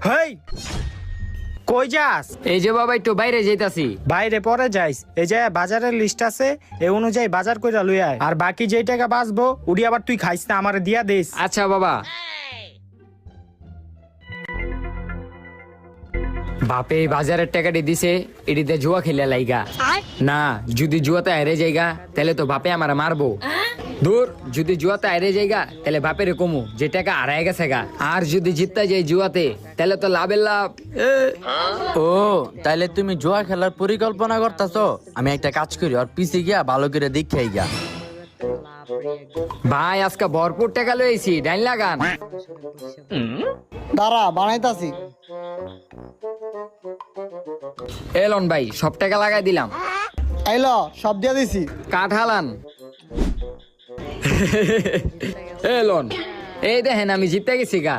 হেই, কই যাস? এই যে বাবা একটু বাইরে যাইতাছি। বাইরে পরে যাইস। এই যে বাজারের লিস্ট আছে, এই অনুযায়ী বাজার কইরা লই আয়। আর বাকি যেই টাকা বাঁচবো উড়ি আবার তুই খাইস না, আমারে দিয়া দিস। আচ্ছা বাবা। বাপে বাজারের টাকাটি দিছে, এটিতে জুয়া খেলে লাইগা। না, যদি জুয়াতে হারে যাইগা তাহলে তো বাপে আমার মারবো। দূর, যদি জুয়াতে হারে যাইগা তাহলে বাপের কমু যে টাকা হারায় গেছে গা। আর যদি জিততে যাই জুয়াতে তাহলে তো লাভের লাভ। ও তাইলে তুমি জুয়া খেলার পরিকল্পনা করতেছো? আমি একটা কাজ করি, আর পিছে গিয়া ভালো করে দেখাই গা। ভাই আজকে ভরপুর টাকা লইছি, ডাইন লাগান। দাঁড়া বানাইতাছি। এলন ভাই, সব টাকা লাগাই দিলাম। আইলো সব দিয়ে দিছি। কাঠ হালান। এলন, এই দেখেন আমি জিতে গেছি গা।